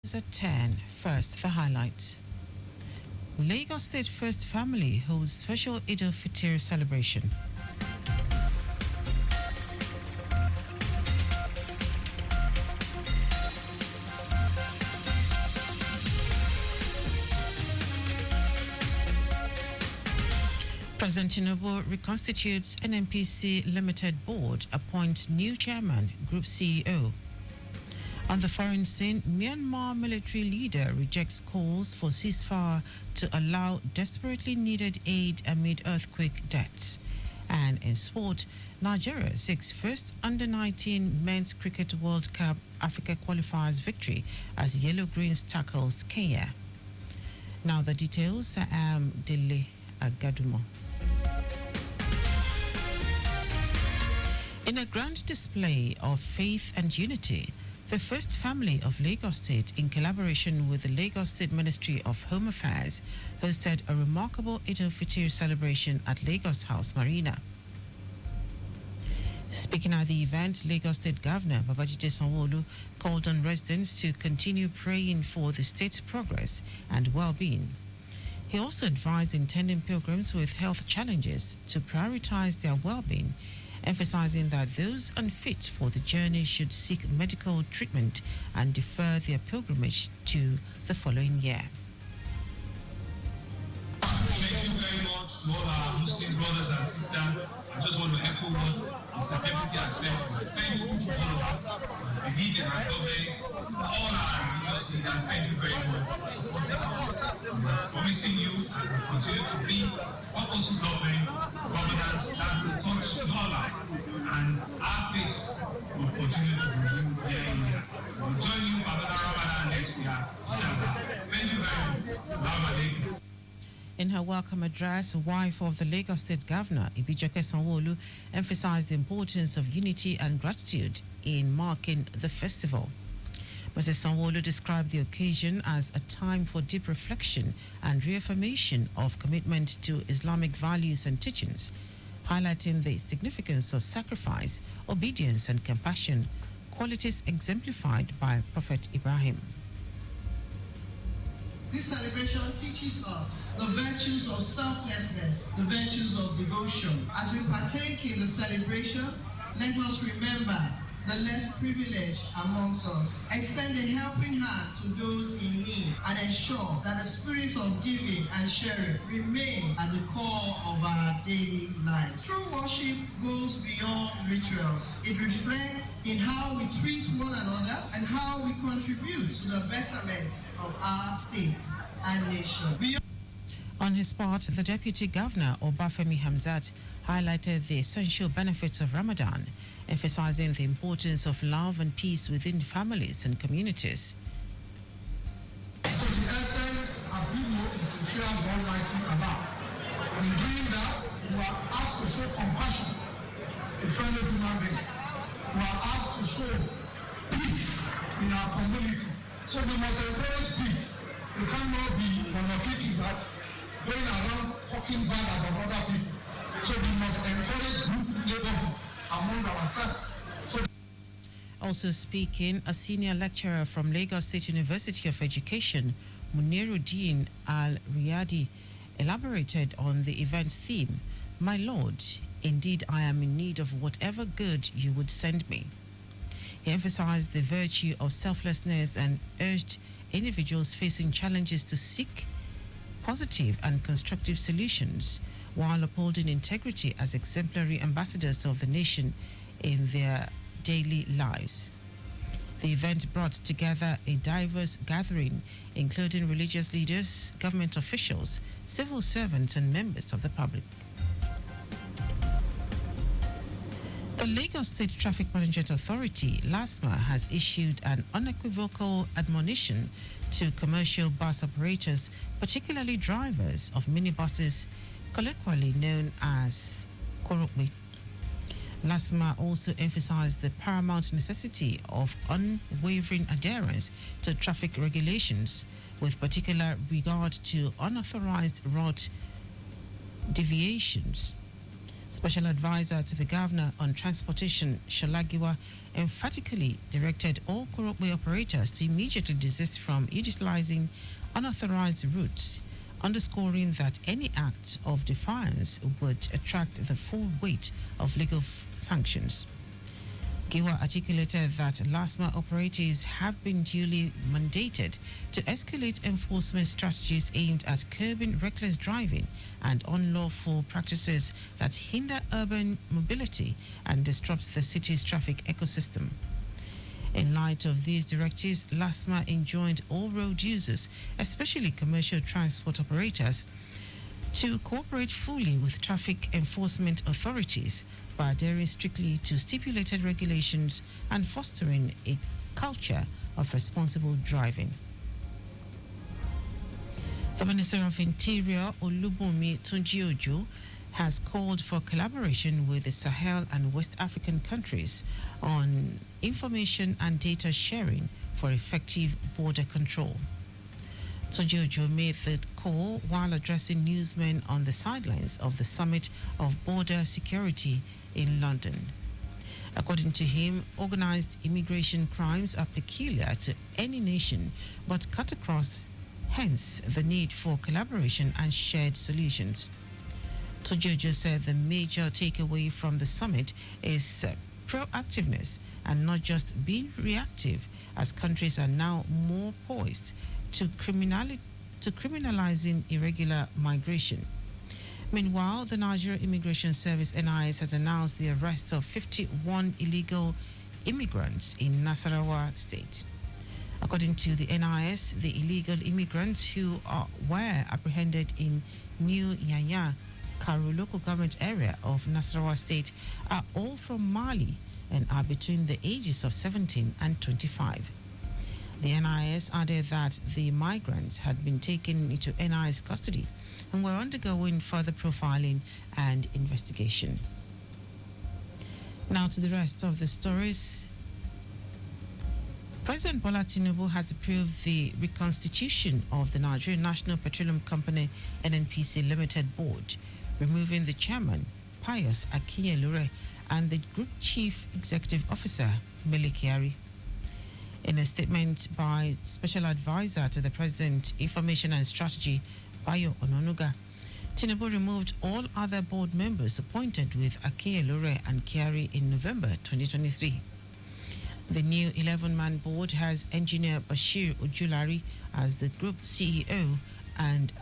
At 10. First, the highlights. Lagos State First Family holds special Eid al-Fitr celebration. President Tinubu reconstitutes NNPC Limited Board, appoints new chairman, Group CEO. On the foreign scene, Myanmar military leader rejects calls for ceasefire to allow desperately needed aid amid earthquake deaths. And in sport, Nigeria seeks first under-19 Men's Cricket World Cup Africa qualifiers victory as Yellow Greens tackles Kenya. Now the details. I am Dele Agadumo. In a grand display of faith and unity, the First Family of Lagos State, in collaboration with the Lagos State Ministry of Home Affairs, hosted a remarkable Eid al-Fitr celebration at Lagos House Marina. Speaking at the event, Lagos State Governor Babajide Sanwo-Olu called on residents to continue praying for the state's progress and well-being. He also advised intending pilgrims with health challenges to prioritize their well-being, emphasizing that those unfit for the journey should seek medical treatment and defer their pilgrimage to the following year. Thank you very much to all our Muslim brothers and sisters. I just want to echo what Mr. Deputy had said. We're thankful to all of us. We believe in our government, all our religious leaders. Thank you very much for supporting us. We're promising you and we continue to be purposeful governance that will touch your life, and our faith will continue to be year in year. We'll join you for another Ramadan next year. Thank you very much. Assalamu. In her welcome address, wife of the Lagos State Governor, Ibijoke Sanwo-Olu, emphasized the importance of unity and gratitude in marking the festival. Mrs. Sanwo-Olu described the occasion as a time for deep reflection and reaffirmation of commitment to Islamic values and teachings, highlighting the significance of sacrifice, obedience, and compassion, qualities exemplified by Prophet Ibrahim. This celebration teaches us the virtues of selflessness, the virtues of devotion. As we partake in the celebrations, let us remember the less privileged amongst us. Extend a helping hand to those in need and ensure that the spirit of giving and sharing remains at the core of our daily life. True worship goes beyond rituals. It reflects in how we treat one another and how we contribute to the betterment of our state and nation. On his part, the Deputy Governor, Obafemi Hamzat, highlighted the essential benefits of Ramadan, emphasizing the importance of love and peace within families and communities. So the essence of people is to fear the Almighty Allah. In doing that, we are asked to show compassion to fellow human beings. We are asked to show peace in our community. So we must encourage peace. We cannot be monophysic that's going around talking bad about other people. So we must encourage group neighborhood among ourselves. Also speaking, a senior lecturer from Lagos State University of Education, Muniruddin Al-Riyadi, elaborated on the event's theme, "My Lord, indeed I am in need of whatever good you would send me." He emphasized the virtue of selflessness and urged individuals facing challenges to seek positive and constructive solutions while upholding integrity as exemplary ambassadors of the nation in their daily lives. The event brought together a diverse gathering, including religious leaders, government officials, civil servants, and members of the public. The Lagos State Traffic Management Authority, LASMA, has issued an unequivocal admonition to commercial bus operators, particularly drivers of minibuses, colloquially known as Korokwe. LASMA also emphasized the paramount necessity of unwavering adherence to traffic regulations, with particular regard to unauthorized route deviations. Special Advisor to the Governor on Transportation, Shalagiwa, emphatically directed all Korokwe operators to immediately desist from utilizing unauthorized routes, underscoring that any act of defiance would attract the full weight of legal sanctions. Giwa articulated that LASMA operatives have been duly mandated to escalate enforcement strategies aimed at curbing reckless driving and unlawful practices that hinder urban mobility and disrupt the city's traffic ecosystem. In light of these directives, LASMA enjoined all road users, especially commercial transport operators, to cooperate fully with traffic enforcement authorities by adhering strictly to stipulated regulations and fostering a culture of responsible driving. The Minister of Interior, Olubunmi Tunji-Ojo, has called for collaboration with the Sahel and West African countries on information and data sharing for effective border control. Tunji-Ojo made the call while addressing newsmen on the sidelines of the Summit of Border Security in London. According to him, organized immigration crimes are peculiar to any nation but cut across, hence the need for collaboration and shared solutions. Tunji-Ojo said the major takeaway from the summit is proactiveness and not just being reactive, as countries are now more poised to criminalizing irregular migration. Meanwhile, the Nigeria Immigration Service (NIS) has announced the arrest of 51 illegal immigrants in Nasarawa State. According to the NIS, the illegal immigrants who were apprehended in New Yanya, Karu local government area of Nasarawa State are all from Mali and are between the ages of 17 and 25. The NIS added that the migrants had been taken into NIS custody and were undergoing further profiling and investigation. Now to the rest of the stories. President Bola Tinubu has approved the reconstitution of the Nigerian National Petroleum Company NNPC Limited Board, removing the chairman, Pius Akinyelure, and the Group Chief Executive Officer, Mele Kyari. In a statement by Special Advisor to the President, Information and Strategy, Bayo Ononuga, Tinubu removed all other board members appointed with Akinyelure and Kyari in November 2023. The new 11-man board has Engineer Bashir Ojulari as the Group CEO and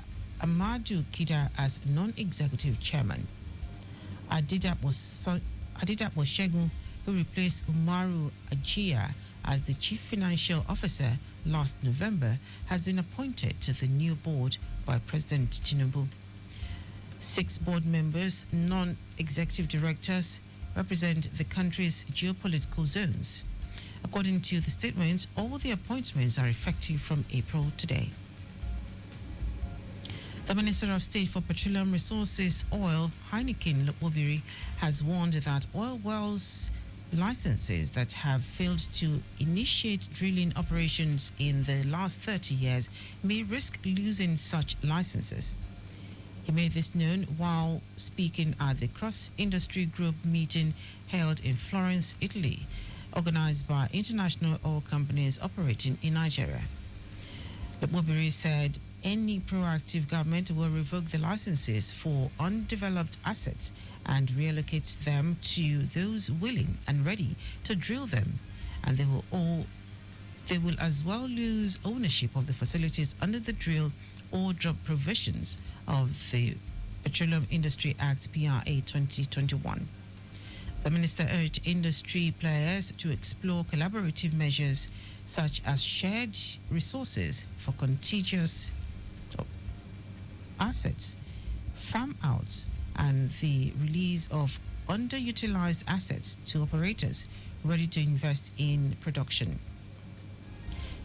Amadu Kida as non-executive chairman. Adidapo Shegun, who replaced Umaru Ajia as the Chief Financial Officer last November, has been appointed to the new board by President Tinubu. 6 board members, non-executive directors, represent the country's geopolitical zones. According to the statement, all the appointments are effective from April today. The Minister of State for Petroleum Resources, Oil, Heineken Lopobiri, has warned that oil wells licenses that have failed to initiate drilling operations in the last 30 years may risk losing such licenses. He made this known while speaking at the cross-industry group meeting held in Florence, Italy, organized by international oil companies operating in Nigeria. Lopobiri said any proactive government will revoke the licenses for undeveloped assets and reallocate them to those willing and ready to drill them, and they will as well lose ownership of the facilities under the drill or drop provisions of the Petroleum Industry Act PRA 2021. The minister urged industry players to explore collaborative measures such as shared resources for contiguous assets, farm outs, and the release of underutilized assets to operators ready to invest in production.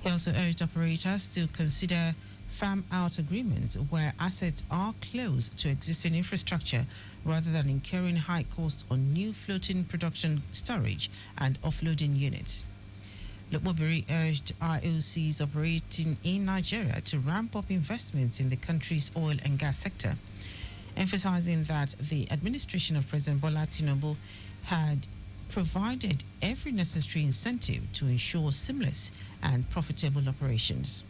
He also urged operators to consider farm out agreements where assets are close to existing infrastructure rather than incurring high costs on new floating production storage and offloading units. Lopobiri urged IOCs operating in Nigeria to ramp up investments in the country's oil and gas sector, emphasizing that the administration of President Bola Tinubu had provided every necessary incentive to ensure seamless and profitable operations.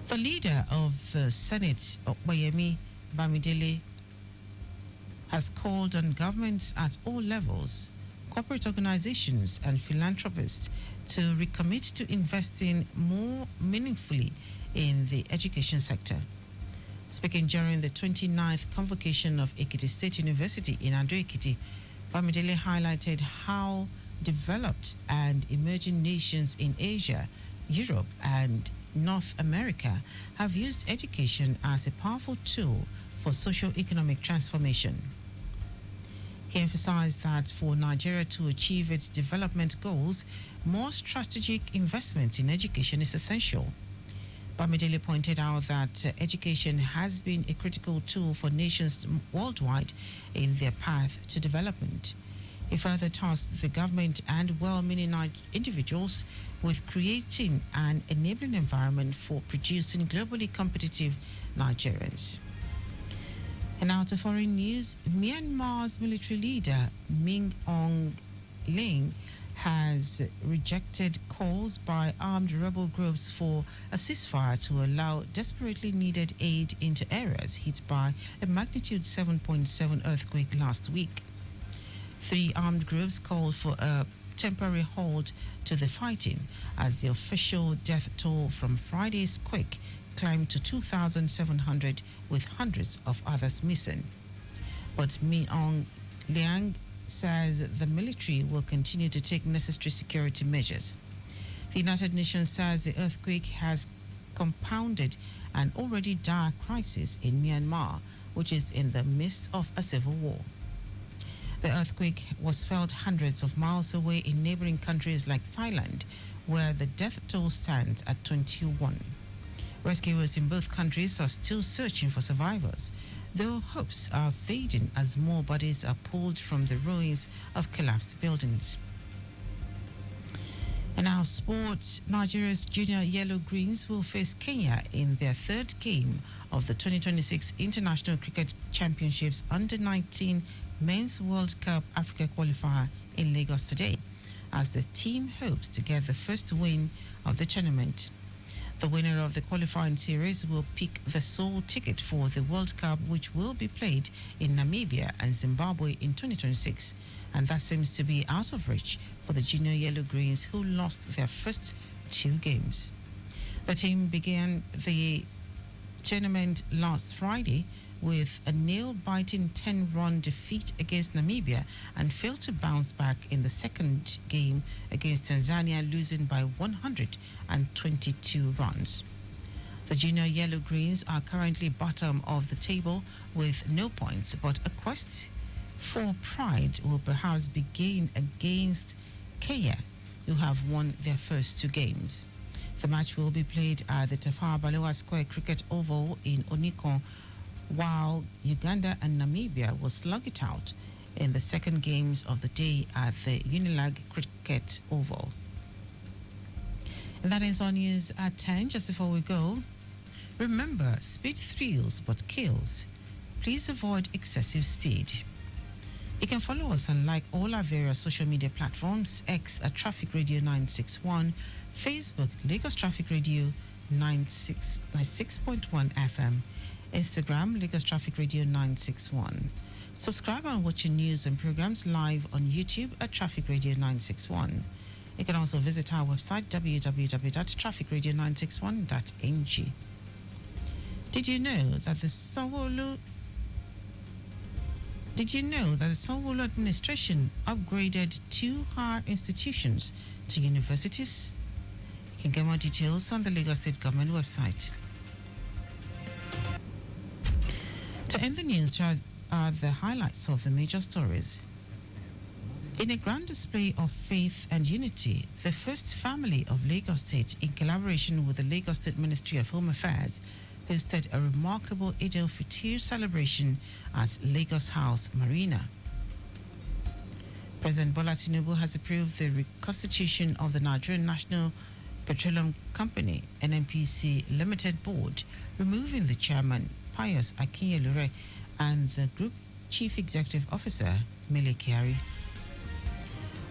The leader of the Senate, Oyemi Bamidele, has called on governments at all levels, corporate organizations, and philanthropists to recommit to investing more meaningfully in the education sector. Speaking during the 29th convocation of Ekiti State University in Ado-Ekiti, Bamidele highlighted how developed and emerging nations in Asia, Europe, and North America have used education as a powerful tool for socio-economic transformation. He emphasized that for Nigeria to achieve its development goals, more strategic investment in education is essential. Bamidele pointed out that education has been a critical tool for nations worldwide in their path to development. He further tasked the government and well-meaning individuals with creating an enabling environment for producing globally competitive Nigerians. And now to foreign news, Myanmar's military leader Min Aung Hlaing has rejected calls by armed rebel groups for a ceasefire to allow desperately needed aid into areas hit by a magnitude 7.7 earthquake last week. 3 armed groups called for a temporary halt to the fighting as the official death toll from Friday's quake climbed to 2,700 with hundreds of others missing. But Min Aung Hlaing says the military will continue to take necessary security measures. The United Nations says the earthquake has compounded an already dire crisis in Myanmar, which is in the midst of a civil war. The earthquake was felt hundreds of miles away in neighboring countries like Thailand, where the death toll stands at 21. Rescuers in both countries are still searching for survivors, though hopes are fading as more bodies are pulled from the ruins of collapsed buildings. And now sports, Nigeria's junior Yellow Greens will face Kenya in their 3rd game of the 2026 International Cricket Championships Under-19 Men's World Cup Africa qualifier in Lagos today, as the team hopes to get the first win of the tournament. The winner of the qualifying series will pick the sole ticket for the World Cup, which will be played in Namibia and Zimbabwe in 2026, and that seems to be out of reach for the junior Yellow Greens, who lost their first 2 games. The team began the tournament last Friday with a nail-biting 10-run defeat against Namibia and failed to bounce back in the second game against Tanzania, losing by 122 runs. The junior Yellow Greens are currently bottom of the table with no points, but a quest for pride will perhaps begin against Kenya, who have won their first 2 games. The match will be played at the Tafawa Balewa Square Cricket Oval in Onikon, while Uganda and Namibia will slug it out in the second games of the day at the Unilag Cricket Oval. And that is our news at 10. Just before we go, remember, speed thrills but kills. Please avoid excessive speed. You can follow us and like all our various social media platforms: X at Traffic Radio 961, Facebook Lagos Traffic Radio 96.1 FM, Instagram Lagos Traffic Radio 961. Subscribe and watch your news and programs live on YouTube at Traffic Radio 961. You can also visit our website www.trafficradio961.ng. Did you know that the Sanwo-Olu administration upgraded 2 higher institutions to universities? You can get more details on the Lagos State Government website. To end the news, are the highlights of the major stories. In a grand display of faith and unity, the first family of Lagos State, in collaboration with the Lagos State Ministry of Home Affairs, hosted a remarkable Eid al-Fitr celebration at Lagos House Marina. President Bola Tinubu has approved the reconstitution of the Nigerian National Petroleum Company, NNPC Limited Board, removing the chairman Pius Akinyelure and the Group Chief Executive Officer, Mele Kyari.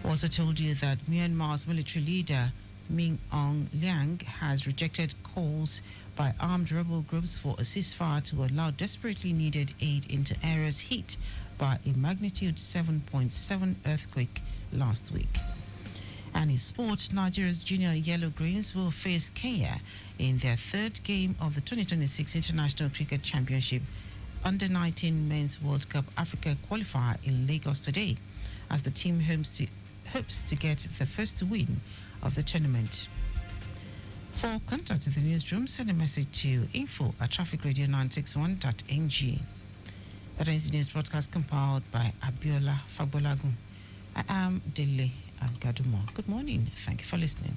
Also told you that Myanmar's military leader, Min Aung Hlaing, has rejected calls by armed rebel groups for a ceasefire to allow desperately needed aid into areas hit by a magnitude 7.7 earthquake last week. And in sport, Nigeria's junior Yellow Greens will face Kenya in their third game of the 2026 International Cricket Championship Under-19 Men's World Cup Africa qualifier in Lagos today, as the team hopes to get the first win of the tournament. For contact with the newsroom, send a message to info@trafficradio961.ng. That is the news broadcast compiled by Abiola Fagbolagun. I am Dele Agadumo. Good morning. Thank you for listening.